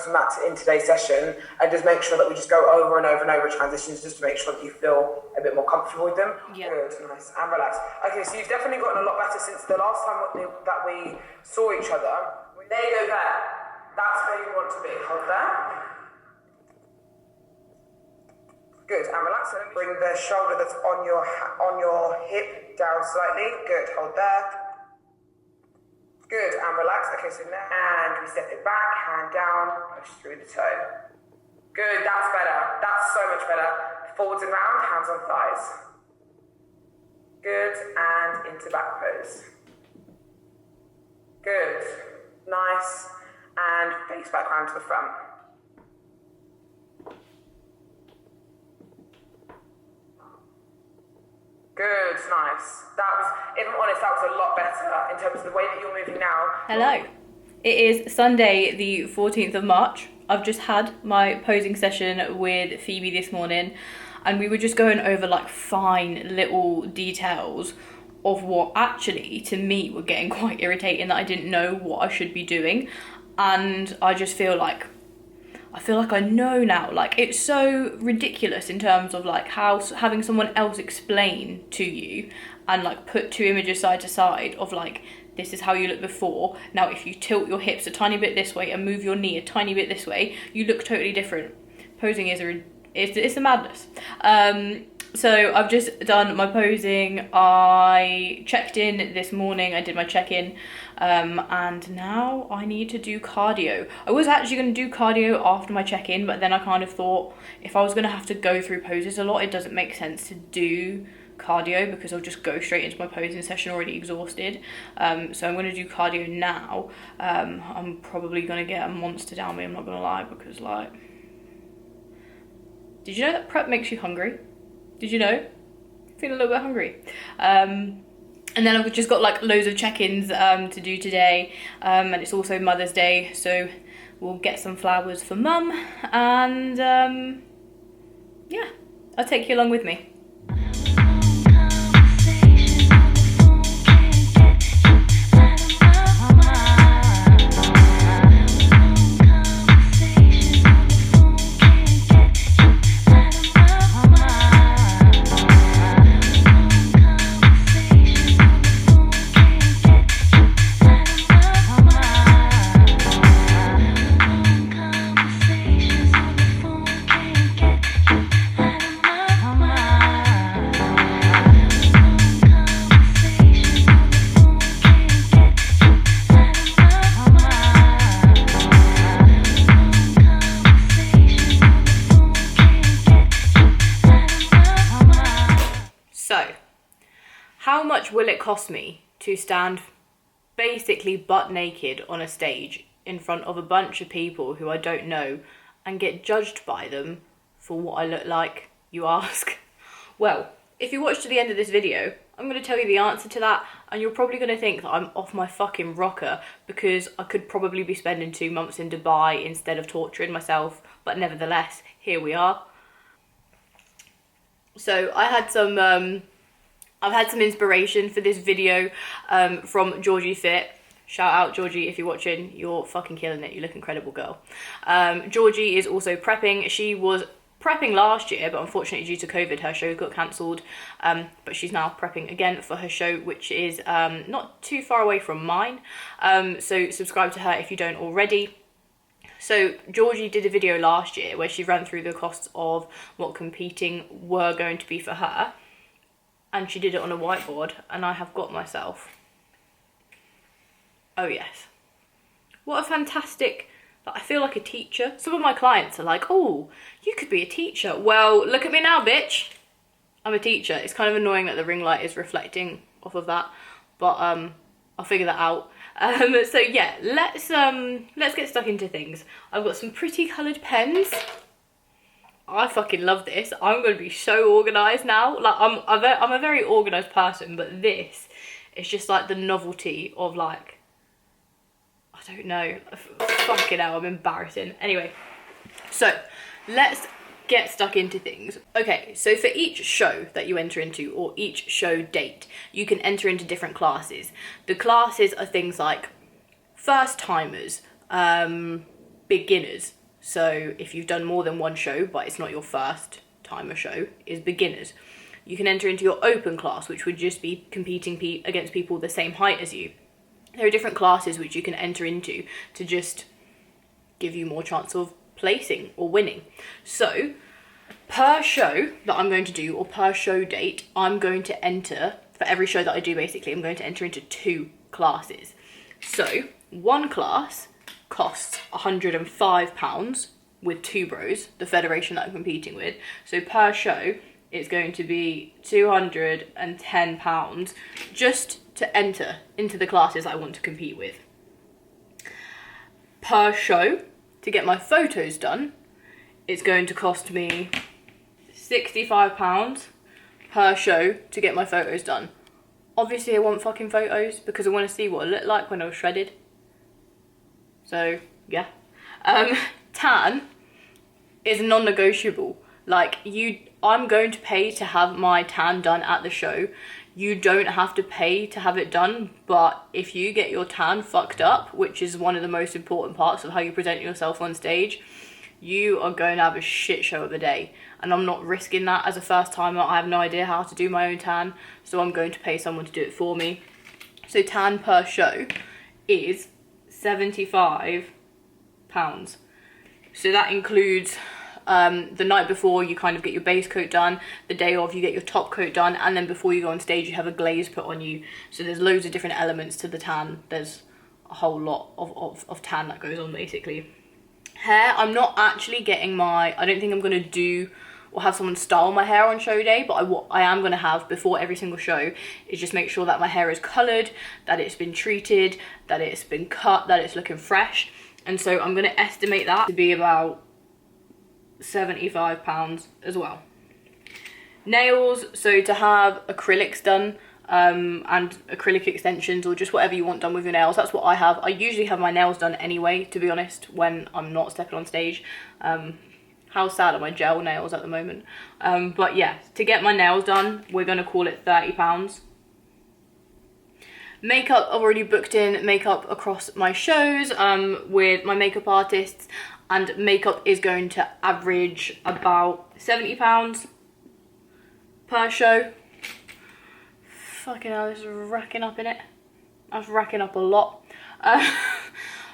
on that in today's session, and just make sure that we just go over and over and over transitions just to make sure that you feel a bit more comfortable with them. Yeah. Good, nice, and relax. Okay, so you've definitely gotten a lot better since the last time that we saw each other. There you go, there. That's where you want to be. Hold there. Good, and relax. So bring the shoulder that's on your hip down slightly. Good, hold there. Good, and relax. Okay, so now, and we step it back, hand down, push through the toe. Good, that's better. That's so much better. Forwards and round, hands on thighs. Good, and into back pose. Good, nice, and face back round to the front. Good, nice. That was, if I'm honest, that was a lot better in terms of the way that you're moving now. Hello. It is Sunday, the 14th of March. I've just had my posing session with Phoebe this morning, and we were just going over like fine little details of what actually, to me, were getting quite irritating, that I didn't know what I should be doing. And I just feel like I know now. Like, it's so ridiculous in terms of like how having someone else explain to you and like put two images side to side of like, this is how you look before. Now, if you tilt your hips a tiny bit this way and move your knee a tiny bit this way, you look totally different. Posing is it's a madness. So I've just done my posing. I checked in this morning. I did my check-in, and now I need to do cardio. I was actually going to do cardio after my check-in, but then I kind of thought if I was going to have to go through poses a lot, it doesn't make sense to do cardio because I'll just go straight into my posing session already exhausted. So I'm going to do cardio now. I'm probably going to get a monster down me, I'm not going to lie, because like, did you know that prep makes you hungry? Did you know? Feeling a little bit hungry. And then I've just got like loads of check-ins to do today, and it's also Mother's Day, so we'll get some flowers for Mum, and yeah, I'll take you along with me. So, how much will it cost me to stand basically butt naked on a stage in front of a bunch of people who I don't know and get judged by them for what I look like, you ask? Well, if you watch to the end of this video, I'm going to tell you the answer to that, and you're probably going to think that I'm off my fucking rocker because I could probably be spending 2 months in Dubai instead of torturing myself, but nevertheless, here we are. So I had some, I've had some inspiration for this video from Georgie Fit. Shout out Georgie if you're watching, you're fucking killing it, you look incredible, girl. Georgie is also prepping. She was prepping last year, but unfortunately due to COVID her show got cancelled, but she's now prepping again for her show, which is not too far away from mine, so subscribe to her if you don't already. So Georgie did a video last year where she ran through the costs of what competing were going to be for her, and she did it on a whiteboard, and I have got myself, oh yes, what a fantastic, I feel like a teacher. Some of my clients are like, oh, you could be a teacher. Well, look at me now, bitch. I'm a teacher. It's kind of annoying that the ring light is reflecting off of that, but I'll figure that out. So yeah, let's get stuck into things. I've got some pretty coloured pens. I fucking love this. I'm going to be so organised now. Like, I'm a very organised person, but this is just like the novelty of like, I don't know, fucking hell, I'm embarrassing. Anyway, so let's get stuck into things. Okay, so for each show that you enter into, or each show date, you can enter into different classes. The classes are things like first timers, beginners, So if you've done more than one show, but it's not your first time a show, is beginners. You can enter into your open class, which would just be competing against people the same height as you. There are different classes which you can enter into to just give you more chance of placing or winning. So per show that I'm going to do, or per show date, I'm going to enter, for every show that I do basically, I'm going to enter into 2 classes. So one class costs £105 with 2 bros, the federation that I'm competing with. So per show, it's going to be £210 just to enter into the classes I want to compete with. Per show, to get my photos done, it's going to cost me £65 per show to get my photos done. Obviously I want fucking photos because I want to see what it looked like when I was shredded. So yeah. Tan is non-negotiable. Like, I'm going to pay to have my tan done at the show. You don't have to pay to have it done, but if you get your tan fucked up, which is one of the most important parts of how you present yourself on stage, you are going to have a shit show of the day. And I'm not risking that as a first timer. I have no idea how to do my own tan, so I'm going to pay someone to do it for me. So tan per show is £75. So that includes the night before you kind of get your base coat done, the day of you get your top coat done, and then before you go on stage you have a glaze put on you. So there's loads of different elements to the tan. There's a whole lot of tan that goes on basically. Hair, I'm not actually getting I don't think I'm going to do or have someone style my hair on show day, but what I am going to have before every single show is just make sure that my hair is coloured, that it's been treated, that it's been cut, that it's looking fresh. And so I'm going to estimate that to be about £75 as well. Nails, so to have acrylics done and acrylic extensions or just whatever you want done with your nails, that's what I have. I usually have my nails done anyway, to be honest, when I'm not stepping on stage. How sad are my gel nails at the moment? But yeah, to get my nails done, we're going to call it £30. Makeup, I've already booked in makeup across my shows with my makeup artists, and makeup is going to average about £70 per show. Fucking hell, this is racking up, innit? That's racking up a lot.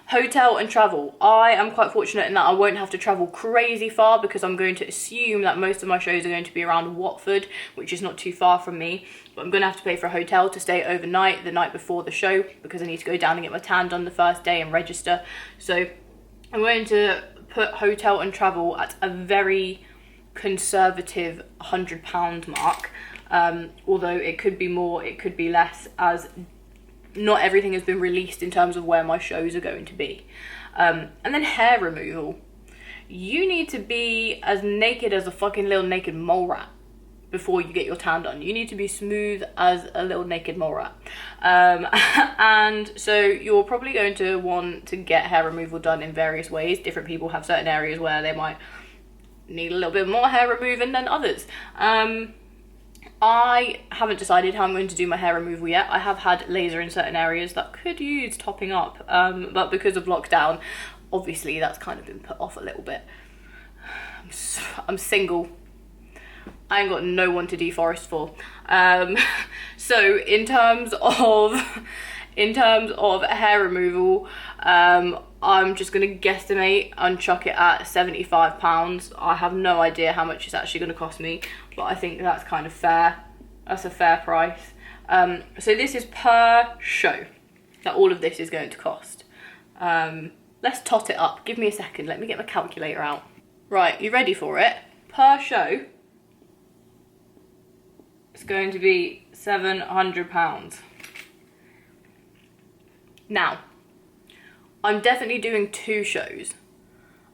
Hotel and travel. I am quite fortunate in that I won't have to travel crazy far because I'm going to assume that most of my shows are going to be around Watford, which is not too far from me. But I'm going to have to pay for a hotel to stay overnight the night before the show because I need to go down and get my tan done the first day and register. So I'm going to put hotel and travel at a very conservative £100 mark. Although it could be more, it could be less, as not everything has been released in terms of where my shows are going to be. And then hair removal. You need to be as naked as a fucking little naked mole rat before you get your tan done. You need to be smooth as a little naked mole rat. And so you're probably going to want to get hair removal done in various ways. Different people have certain areas where they might need a little bit more hair removing than others. I haven't decided how I'm going to do my hair removal yet. I have had laser in certain areas that could use topping up, but because of lockdown, obviously that's kind of been put off a little bit. I'm single. I ain't got no one to deforest for. So in terms of hair removal, I'm just gonna guesstimate and chuck it at £75. I have no idea how much it's actually gonna cost me, but I think that's kind of fair. That's a fair price. So this is per show that all of this is going to cost. Let's tot it up. Give me a second. Let me get my calculator out. Right, you ready for it? Per show, it's going to be £700. Now, I'm definitely doing 2 shows,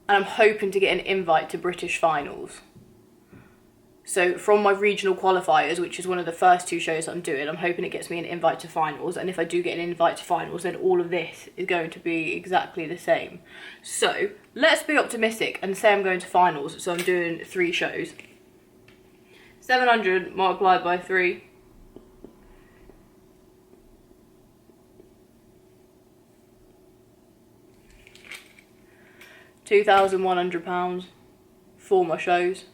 and I'm hoping to get an invite to British finals. So from my regional qualifiers, which is one of the first 2 shows I'm doing, I'm hoping it gets me an invite to finals. And if I do get an invite to finals, then all of this is going to be exactly the same. So let's be optimistic and say I'm going to finals. So I'm doing 3 shows. 700 multiplied by 3. £2,100 for my shows.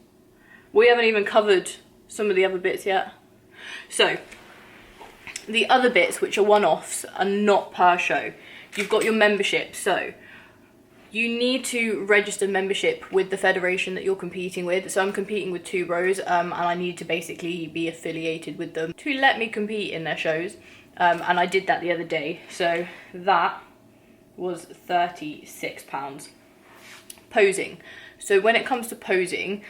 We haven't even covered some of the other bits yet. So, the other bits, which are one-offs, are not per show. You've got your membership, so you need to register membership with the federation that you're competing with. So I'm competing with Two Bros, and I need to basically be affiliated with them to let me compete in their shows. And I did that the other day, so that was £36. Posing. So when it comes to posing,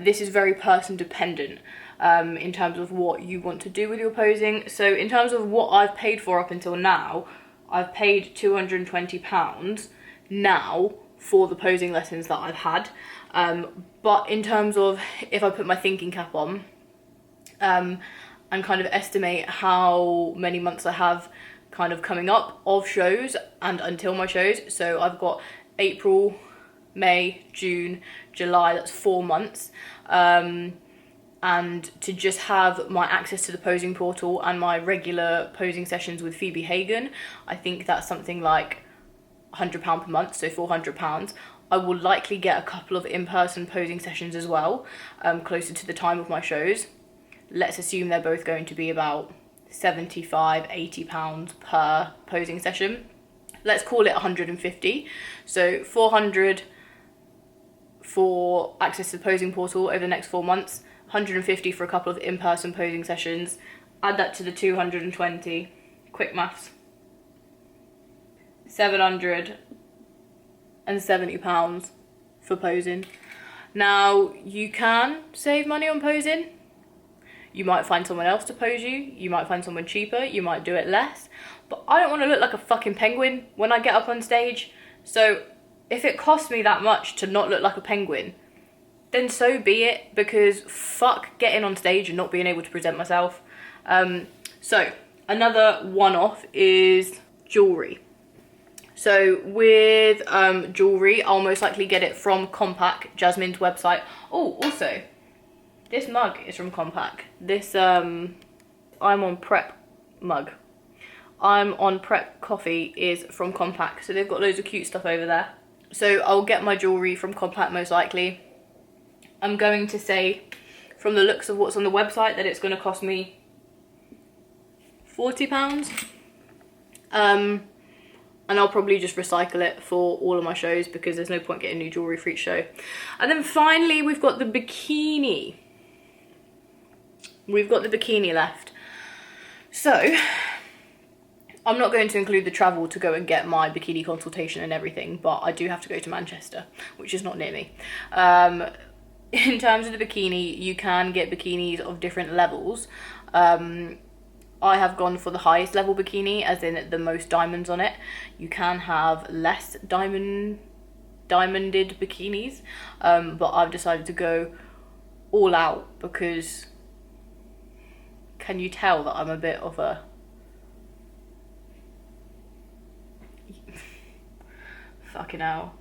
this is very person dependent in terms of what you want to do with your posing. So in terms of what I've paid for up until now, I've paid £220 now for the posing lessons that I've had. But in terms of if I put my thinking cap on and kind of estimate how many months I have kind of coming up of shows and until my shows, so I've got April, May, June, July, that's 4 months. And to just have my access to the posing portal and my regular posing sessions with Phoebe Hagen, I think that's something like £100 per month, so £400. I will likely get a couple of in-person posing sessions as well, closer to the time of my shows. Let's assume they're both going to be about £75, £80 per posing session. Let's call it 150. So 400 for access to the posing portal over the next 4 months, 150 for a couple of in-person posing sessions. Add that to the 220, quick maths, £770 for posing. Now, you can save money on posing. You might find someone else to pose you might find someone cheaper, you might do it less, but I don't want to look like a fucking penguin when I get up on stage. So if it costs me that much to not look like a penguin, then so be it, because fuck getting on stage and not being able to present myself. So another one-off is jewellery. So with jewellery, I'll most likely get it from Compact, Jasmine's website. Oh, also, this mug is from Compact. This I'm on Prep mug. I'm on Prep coffee is from Compact. So they've got loads of cute stuff over there. So I'll get my jewellery from Compact most likely. I'm going to say, from the looks of what's on the website, that it's going to cost me £40. And I'll probably just recycle it for all of my shows because there's no point getting new jewellery for each show. And then finally, we've got the bikini. We've got the bikini left. So, I'm not going to include the travel to go and get my bikini consultation and everything, but I do have to go to Manchester, which is not near me. In terms of the bikini, you can get bikinis of different levels. I have gone for the highest level bikini, as in the most diamonds on it. You can have less diamonded bikinis, but I've decided to go all out because can you tell that I'm a bit of a fucking hell.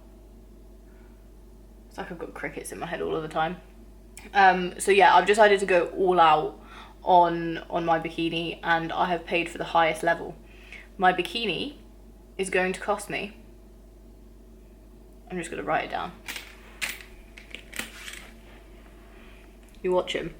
It's like I've got crickets in my head all of the time. So yeah, I've decided to go all out on my bikini, and I have paid for the highest level. My bikini is going to cost me, I'm just going to write it down. You watch him.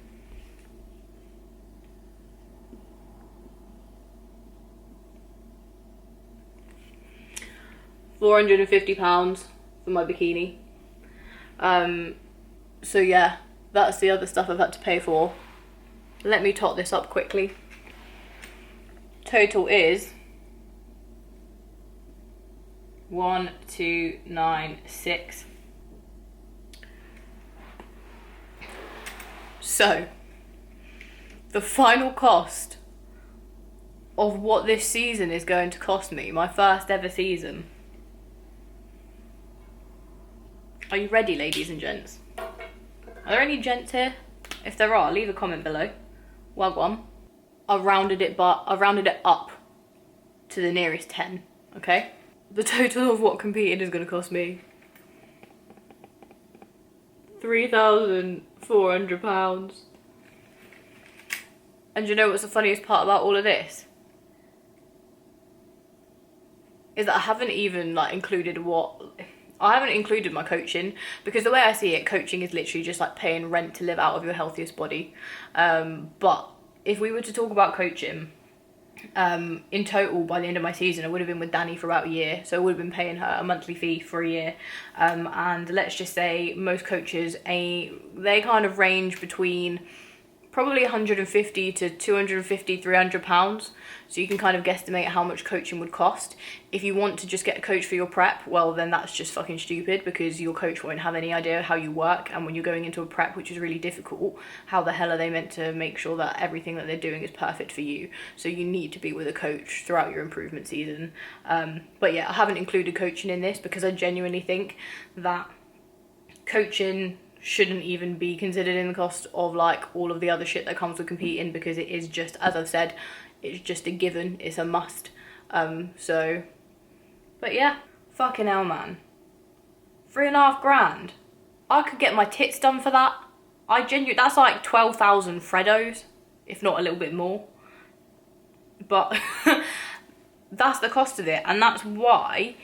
£450 for my bikini. So yeah, that's the other stuff I've had to pay for. Let me tot this up quickly. Total is 1296. So the final cost of what this season is going to cost me, my first ever season. Are you ready, ladies and gents? Are there any gents here? If there are, leave a comment below. Wagwan. I've rounded it up to the nearest 10, okay? The total of what competing is going to cost me £3,400. And you know what's the funniest part about all of this? Is that I haven't even included what I haven't included my coaching because the way I see it, coaching is literally just like paying rent to live out of your healthiest body. But if we were to talk about coaching, in total by the end of my season I would have been with Danny for about a year, so I would have been paying her a monthly fee for a year, and let's just say most coaches, they kind of range between probably 150 to 250, 300 pounds. So you can kind of guesstimate how much coaching would cost. If you want to just get a coach for your prep, well then that's just fucking stupid, because your coach won't have any idea how you work, and when you're going into a prep, which is really difficult, how the hell are they meant to make sure that everything that they're doing is perfect for you? So you need to be with a coach throughout your improvement season. But yeah, I haven't included coaching in this because I genuinely think that coaching shouldn't even be considered in the cost of like all of the other shit that comes with competing, because it is just, as I've said, it's just a given, it's a must. So but yeah, fucking hell man, 3.5 grand, I could get my tits done for that. That's like 12,000 Freddos, if not a little bit more, but that's the cost of it. And that's why,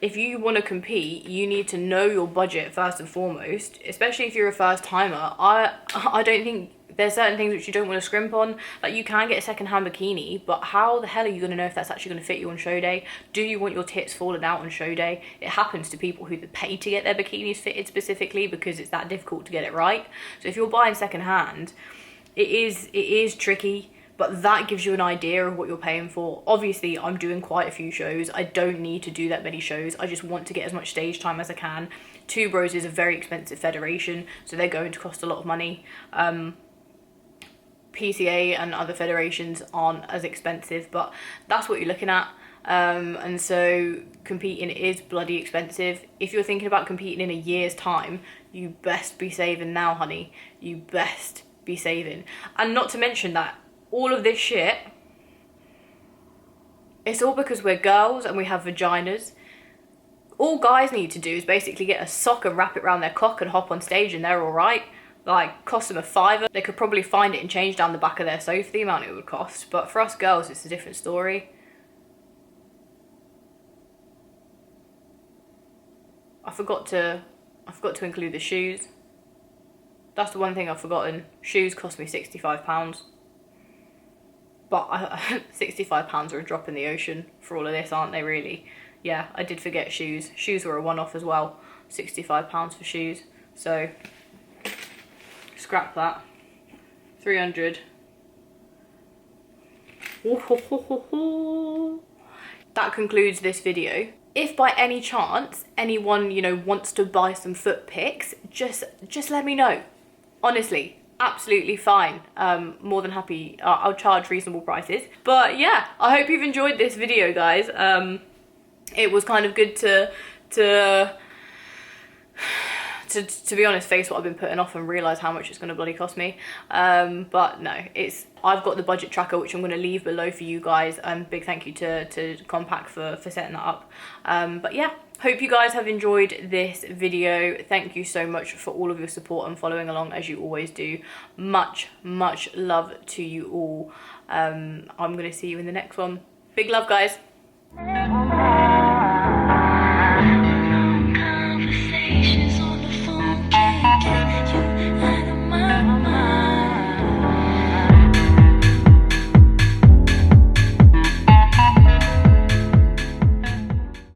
if you want to compete, you need to know your budget first and foremost, especially if you're a first timer. I don't think, there's certain things which you don't want to scrimp on. Like, you can get a second-hand bikini, but how the hell are you going to know if that's actually going to fit you on show day? Do you want your tits falling out on show day? It happens to people who pay to get their bikinis fitted specifically because it's that difficult to get it right. So if you're buying second-hand, it is tricky. But that gives you an idea of what you're paying for. Obviously, I'm doing quite a few shows. I don't need to do that many shows. I just want to get as much stage time as I can. Two Bros is a very expensive federation, so they're going to cost a lot of money. PCA and other federations aren't as expensive, but that's what you're looking at. And so competing is bloody expensive. If you're thinking about competing in a year's time, you best be saving now, honey. You best be saving. And not to mention that all of this shit, it's all because we're girls and we have vaginas. All guys need to do is basically get a sock and wrap it around their cock and hop on stage and they're alright. Like, cost them a £5. They could probably find it and change down the back of their sofa the amount it would cost. But for us girls, it's a different story. I forgot to include the shoes. That's the one thing I've forgotten. Shoes cost me £65. But £65 are a drop in the ocean for all of this, aren't they, really? Yeah, I did forget shoes. Shoes were a one-off as well. £65 for shoes. So, scrap that. 300. That concludes this video. If by any chance anyone, wants to buy some foot pics, just let me know. Honestly. Absolutely fine. More than happy. I'll charge reasonable prices. But yeah, I hope you've enjoyed this video, guys. It was kind of good to be honest, face what I've been putting off and realise how much it's going to bloody cost me. But no, I've got the budget tracker, which I'm going to leave below for you guys. Big thank you to Compact for setting that up. But yeah, hope you guys have enjoyed this video. Thank you so much for all of your support and following along as you always do. Much love to you all. I'm going to see you in the next one. Big love, guys.